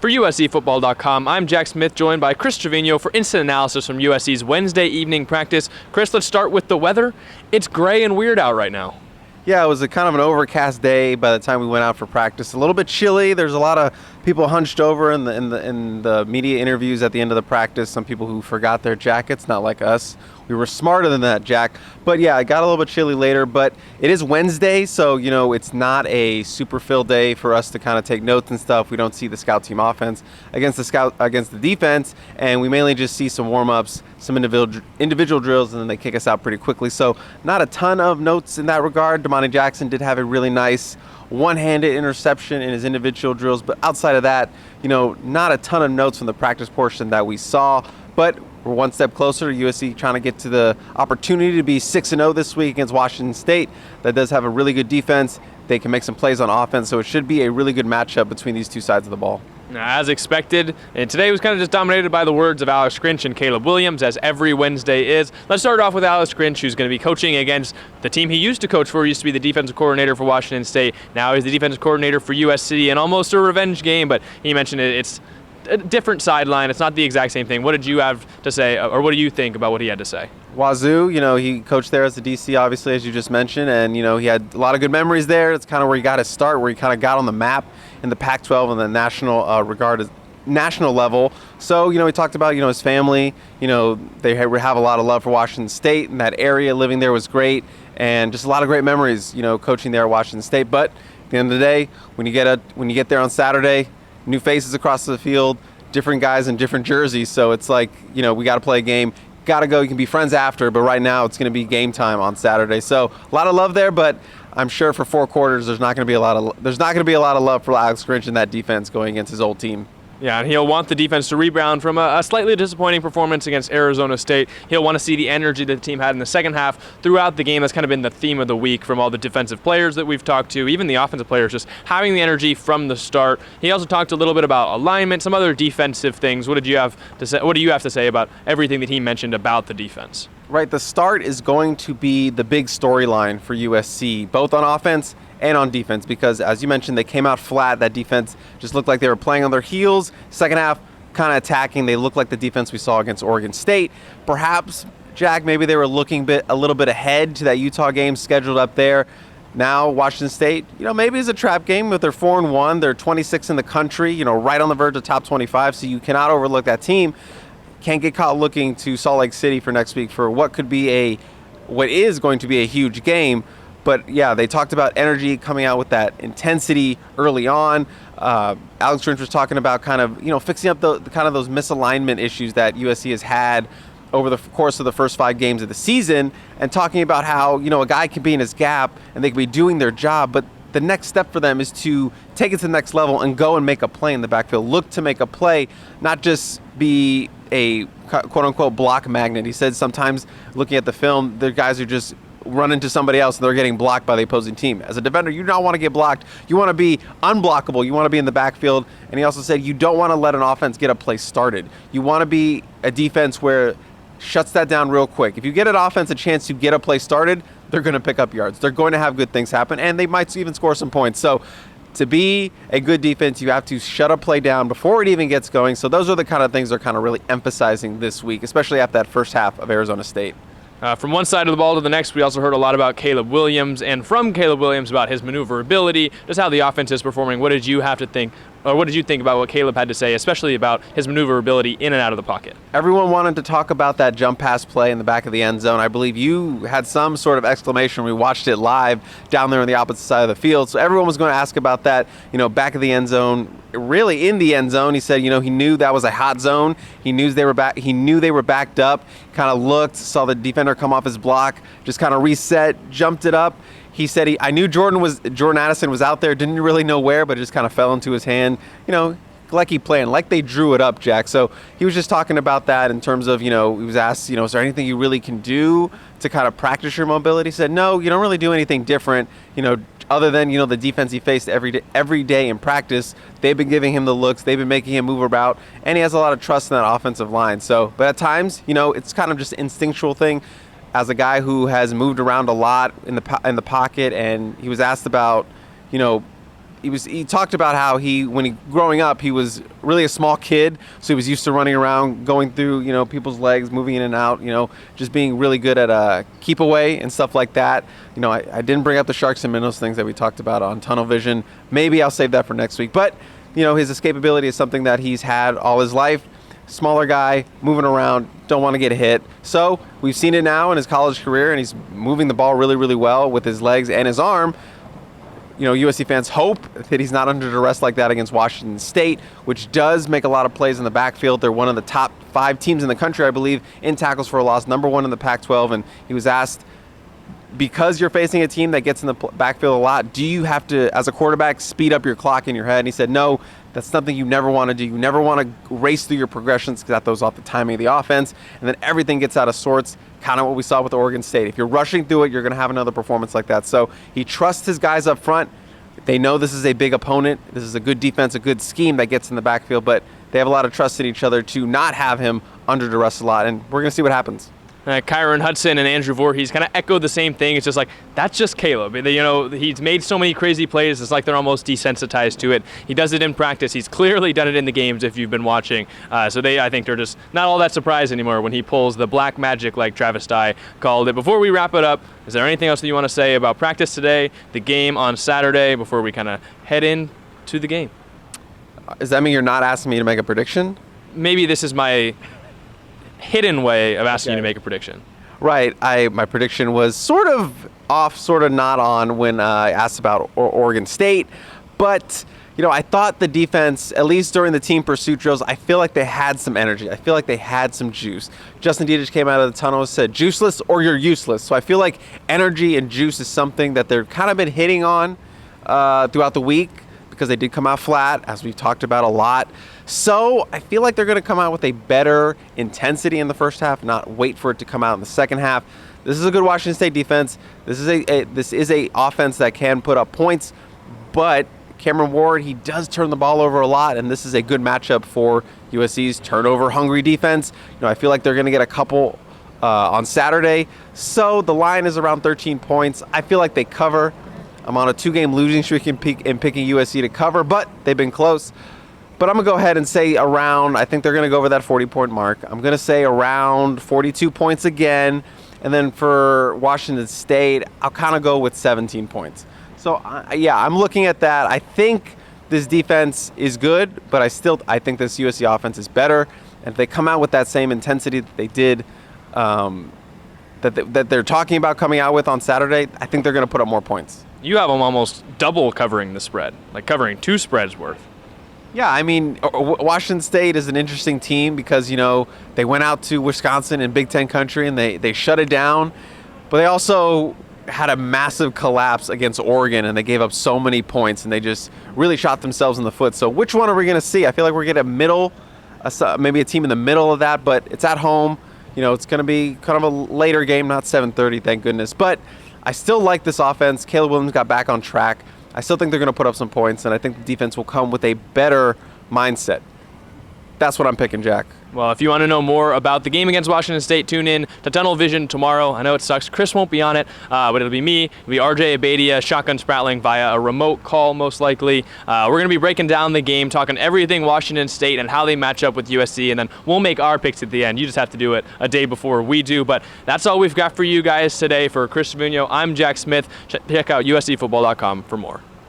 For USCFootball.com, I'm Jack Smith, joined by Chris Treviño for instant analysis from USC's Wednesday evening practice. Chris, let's start with the weather. It's gray and weird out right now. Yeah, it was a kind of an overcast day by the time we went out for practice. A little bit chilly. There's a lot of people hunched over in the media interviews at the end of the practice. Some people who forgot their jackets, not like us. We were smarter than that, Jack. But yeah, it got a little bit chilly later, but it is Wednesday, so it's not a super filled day for us to kind of take notes and stuff. We don't see the scout team offense against the defense, and we mainly just see some warm-ups, some individual drills, and then they kick us out pretty quickly. So not a ton of notes in that regard. Damani Jackson did have a really nice one-handed interception in his individual drills, but outside of that, not a ton of notes from the practice portion that we saw. But we're one step closer to USC trying to get to the opportunity to be 6-0 this week against Washington State. That does have a really good defense. They can make some plays on offense, so it should be a really good matchup between these two sides of the ball. As expected, and today was kind of just dominated by the words of Alex Grinch and Caleb Williams, as every Wednesday is. Let's start off with Alex Grinch, who's going to be coaching against the team he used to coach for. He used to be the defensive coordinator for Washington State. Now he's the defensive coordinator for USC, and almost a revenge game, but he mentioned it's a different sideline. It's not the exact same thing. What did you have to say, or what do you think about what he had to say? Wazoo, he coached there as the DC, obviously, as you just mentioned, and, he had a lot of good memories there. It's kind of where he got his start, where he kind of got on the map in the Pac-12 and the national level. So, he talked about, his family. They have a lot of love for Washington State, and that area living there was great, and just a lot of great memories, coaching there at Washington State. But at the end of the day, when you get there on Saturday, new faces across the field, different guys in different jerseys. So it's like, we got to play a game. Got to go. You can be friends after, but right now it's going to be game time on Saturday. So a lot of love there, but I'm sure for 4 quarters there's not going to be a lot of love for Alex Grinch and that defense going against his old team. Yeah, and he'll want the defense to rebound from a slightly disappointing performance against Arizona State. He'll want to see the energy that the team had in the second half throughout the game. That's kind of been the theme of the week from all the defensive players that we've talked to, even the offensive players, just having the energy from the start. He also talked a little bit about alignment, some other defensive things. What do you have to say about everything that he mentioned about the defense? Right, the start is going to be the big storyline for USC, both on offense and on defense, because as you mentioned, they came out flat. That defense just looked like they were playing on their heels. Second half, kind of attacking. They looked like the defense we saw against Oregon State. Perhaps, Jack, maybe they were looking a little bit ahead to that Utah game scheduled up there. Now, Washington State, maybe it's a trap game, but they're 4-1. They're 26 in the country, right on the verge of top 25, so you cannot overlook that team. Can't get caught looking to Salt Lake City for next week for what is going to be a huge game. But yeah, they talked about energy coming out with that intensity early on. Alex Grinch was talking about kind of, fixing up the kind of those misalignment issues that USC has had over the course of the first 5 games of the season, and talking about how, a guy can be in his gap and they can be doing their job, but the next step for them is to take it to the next level and go and make a play in the backfield. Look to make a play, not just be a quote-unquote block magnet. He said sometimes looking at the film, the guys who just run into somebody else and they're getting blocked by the opposing team. As a defender, you don't want to get blocked. You want to be unblockable. You want to be in the backfield. And he also said you don't want to let an offense get a play started. You want to be a defense where shuts that down real quick. If you get an offense a chance to get a play started, they're going to pick up yards. They're going to have good things happen, and they might even score some points. So to be a good defense, you have to shut a play down before it even gets going. So those are the kind of things they're kind of really emphasizing this week, especially after that first half of Arizona State. From one side of the ball to the next, we also heard a lot about Caleb Williams, and from Caleb Williams about his maneuverability, just how the offense is performing. What did you think about what Caleb had to say, especially about his maneuverability in and out of the pocket? Everyone wanted to talk about that jump pass play in the back of the end zone. I believe you had some sort of exclamation. We watched it live down there on the opposite side of the field. So everyone was going to ask about that, back of the end zone, really in the end zone. He said, he knew that was a hot zone. He knew they were backed up, kind of looked, saw the defender come off his block, just kind of reset, jumped it up. He said I knew Jordan Addison was out there, didn't really know where, but it just kind of fell into his hand. Like he planned, like they drew it up, Jack. So he was just talking about that in terms of, he was asked, is there anything you really can do to kind of practice your mobility? He said, no, you don't really do anything different, other than, the defense he faced every day in practice. They've been giving him the looks. They've been making him move about, and he has a lot of trust in that offensive line. So, but at times, it's kind of just an instinctual thing. As a guy who has moved around a lot in the pocket, and he was asked about, he talked about how growing up, he was really a small kid, so he was used to running around, going through, people's legs, moving in and out, just being really good at keep away and stuff like that. I didn't bring up the sharks and minnows things that we talked about on tunnel vision. Maybe I'll save that for next week. But, his escapability is something that he's had all his life. Smaller guy, moving around, don't want to get hit. So we've seen it now in his college career, and he's moving the ball really, really well with his legs and his arm. USC fans hope that he's not under duress like that against Washington State, which does make a lot of plays in the backfield. They're one of the top 5 teams in the country, I believe, in tackles for a loss, number 1 in the Pac-12. And he was asked, because you're facing a team that gets in the backfield a lot, do you have to, as a quarterback, speed up your clock in your head? And he said, no, that's something you never want to do. You never want to race through your progressions because that throws off the timing of the offense, and then everything gets out of sorts, kind of what we saw with Oregon State. If you're rushing through it, you're going to have another performance like that. So he trusts his guys up front. They know this is a big opponent. This is a good defense, a good scheme that gets in the backfield, but they have a lot of trust in each other to not have him under duress a lot, and we're going to see what happens. Kyron Hudson and Andrew Voorhees kind of echoed the same thing. It's just like, that's just Caleb. He's made so many crazy plays. It's like they're almost desensitized to it. He does it in practice. He's clearly done it in the games if you've been watching. I think they're just not all that surprised anymore when he pulls the black magic like Travis Dye called it. Before we wrap it up, is there anything else that you want to say about practice today, the game on Saturday, before we kind of head into the game? Does that mean you're not asking me to make a prediction? Maybe this is my hidden way of asking you to make a prediction. Right. My prediction was sort of off, sort of not on when I asked about Oregon State. But, I thought the defense, at least during the team pursuit drills, I feel like they had some energy. I feel like they had some juice. Justin Dietrich came out of the tunnel and said, juiceless or you're useless. So I feel like energy and juice is something that they've kind of been hitting on throughout the week, because they did come out flat, as we've talked about a lot. So I feel like they're going to come out with a better intensity in the first half, not wait for it to come out in the second half. This is a good Washington State defense. This is a offense that can put up points, but Cameron Ward, he does turn the ball over a lot, and this is a good matchup for USC's turnover-hungry defense. I feel like they're going to get a couple on Saturday. So the line is around 13 points. I feel like they cover. I'm on a 2-game losing streak in picking USC to cover, but they've been close. But I'm going to go ahead and say around, I think they're going to go over that 40-point mark. I'm going to say around 42 points again. And then for Washington State, I'll kind of go with 17 points. So, I'm looking at that. I think this defense is good, but I think this USC offense is better. And if they come out with that same intensity that they did, that they're talking about coming out with on Saturday, I think they're going to put up more points. You have them almost double covering the spread, like covering 2 spreads worth. Yeah, I mean, Washington State is an interesting team because, they went out to Wisconsin in Big Ten country and they shut it down. But they also had a massive collapse against Oregon, and they gave up so many points, and they just really shot themselves in the foot. So which one are we going to see? I feel like we're going to get maybe a team in the middle of that, but it's at home. It's going to be kind of a later game, not 7:30, thank goodness. But I still like this offense. Caleb Williams got back on track. I still think they're going to put up some points, and I think the defense will come with a better mindset. That's what I'm picking, Jack. Well, if you want to know more about the game against Washington State, tune in to Tunnel Vision tomorrow. I know it sucks. Chris won't be on it, but it'll be me. It'll be RJ Abadia, Shotgun Spratling via a remote call, most likely. We're going to be breaking down the game, talking everything Washington State and how they match up with USC, and then we'll make our picks at the end. You just have to do it a day before we do. But that's all we've got for you guys today. For Chris Treviño, I'm Jack Smith. Check out uscfootball.com for more.